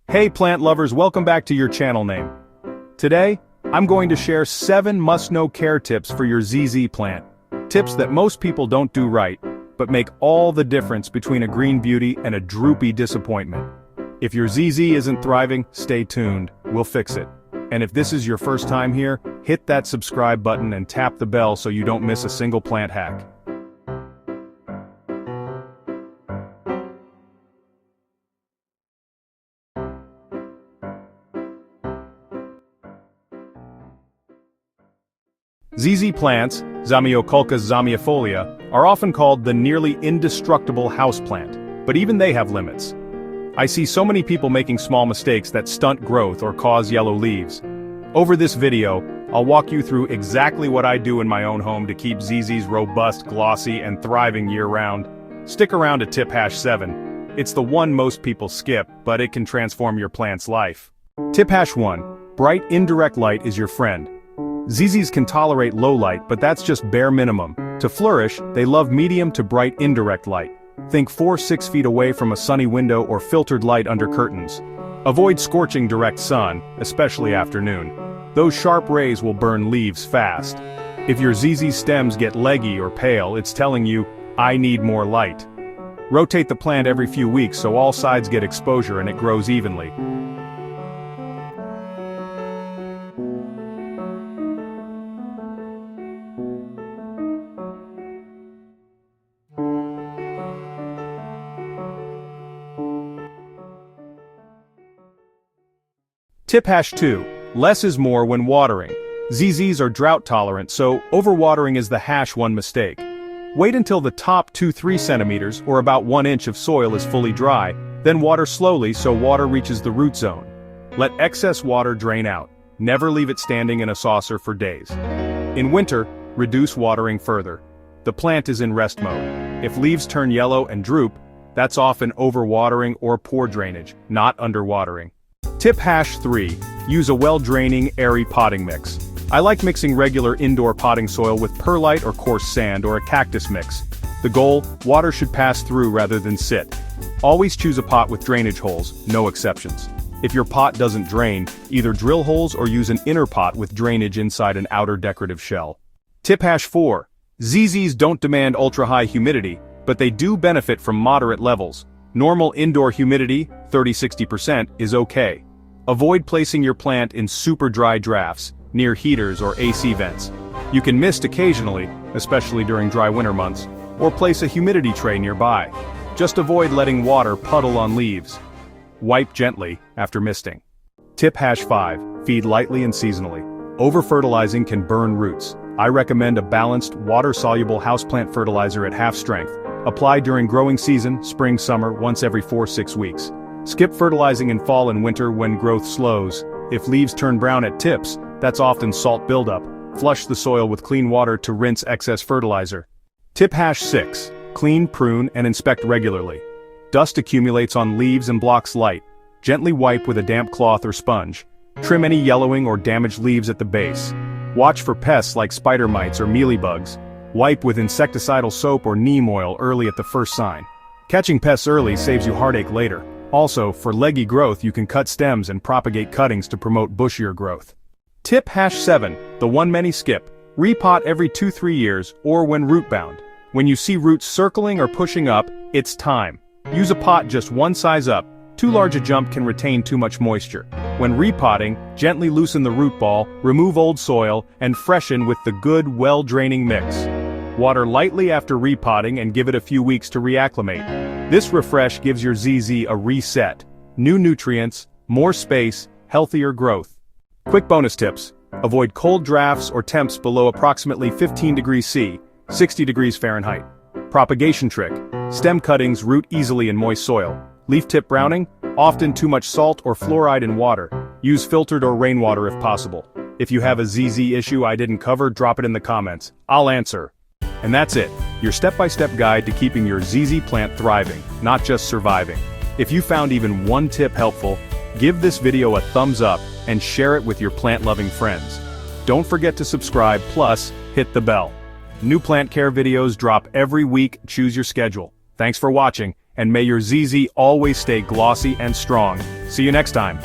Hey plant lovers, welcome back to your channel name. Today, I'm going to share 7 must-know care tips for your ZZ plant. Tips that most people don't do right, but make all the difference between a green beauty and a droopy disappointment. If your ZZ isn't thriving, stay tuned, we'll fix it. And if this is your first time here, hit that subscribe button and tap the bell so you don't miss a single plant hack. ZZ plants, Zamioculcas zammiifolia, are often called the nearly indestructible houseplant, but even they have limits. I see so many people making small mistakes that stunt growth or cause yellow leaves. Over this video, I'll walk you through exactly what I do in my own home to keep ZZs robust, glossy, and thriving year-round. Stick around to tip #7. It's the one most people skip, but it can transform your plant's life. Tip #1. Bright indirect light is your friend. ZZs can tolerate low light, but that's just bare minimum. To flourish, they love medium to bright indirect light. Think 4-6 feet away from a sunny window or filtered light under curtains. Avoid scorching direct sun, especially afternoon. Those sharp rays will burn leaves fast. If your ZZ stems get leggy or pale, it's telling you, I need more light. Rotate the plant every few weeks so all sides get exposure and it grows evenly. Tip #2. Less is more when watering. ZZs are drought tolerant, so overwatering is the #1 mistake. Wait until the top 2-3 centimeters or about 1 inch of soil is fully dry, then water slowly so water reaches the root zone. Let excess water drain out. Never leave it standing in a saucer for days. In winter, reduce watering further. The plant is in rest mode. If leaves turn yellow and droop, that's often overwatering or poor drainage, not underwatering. Tip #3. Use a well-draining, airy potting mix. I like mixing regular indoor potting soil with perlite or coarse sand or a cactus mix. The goal, water should pass through rather than sit. Always choose a pot with drainage holes, no exceptions. If your pot doesn't drain, either drill holes or use an inner pot with drainage inside an outer decorative shell. Tip #4. ZZs don't demand ultra-high humidity, but they do benefit from moderate levels. Normal indoor humidity, 30–60%, is okay. Avoid placing your plant in super dry drafts, near heaters or AC vents. You can mist occasionally, especially during dry winter months, or place a humidity tray nearby. Just avoid letting water puddle on leaves. Wipe gently after misting. Tip #5. Feed lightly and seasonally. Over-fertilizing can burn roots. I recommend a balanced, water-soluble houseplant fertilizer at half strength. Apply during growing season, spring, summer, once every 4–6 weeks. Skip fertilizing in fall and winter when growth slows. If leaves turn brown at tips, that's often salt buildup. Flush the soil with clean water to rinse excess fertilizer. Tip #6. Clean, prune, and inspect regularly. Dust accumulates on leaves and blocks light. Gently wipe with a damp cloth or sponge. Trim any yellowing or damaged leaves at the base. Watch for pests like spider mites or mealybugs. Wipe with insecticidal soap or neem oil early at the first sign. Catching pests early saves you heartache later. Also, for leggy growth you can cut stems and propagate cuttings to promote bushier growth. Tip #7. The one many skip. Repot every 2–3 years, or when root-bound. When you see roots circling or pushing up, it's time. Use a pot just one size up. Too large a jump can retain too much moisture. When repotting, gently loosen the root ball, remove old soil, and freshen with the good, well-draining mix. Water lightly after repotting and give it a few weeks to reacclimate. This refresh gives your ZZ a reset. New nutrients, more space, healthier growth. Quick bonus tips. Avoid cold drafts or temps below approximately 15 degrees C, 60 degrees Fahrenheit. Propagation trick. Stem cuttings root easily in moist soil. Leaf tip browning, often too much salt or fluoride in water. Use filtered or rainwater if possible. If you have a ZZ issue I didn't cover, drop it in the comments. I'll answer. And that's it, your step-by-step guide to keeping your ZZ plant thriving, not just surviving. If you found even one tip helpful, give this video a thumbs up and share it with your plant-loving friends. Don't forget to subscribe, plus, hit the bell. New plant care videos drop every week, choose your schedule. Thanks for watching, and may your ZZ always stay glossy and strong. See you next time.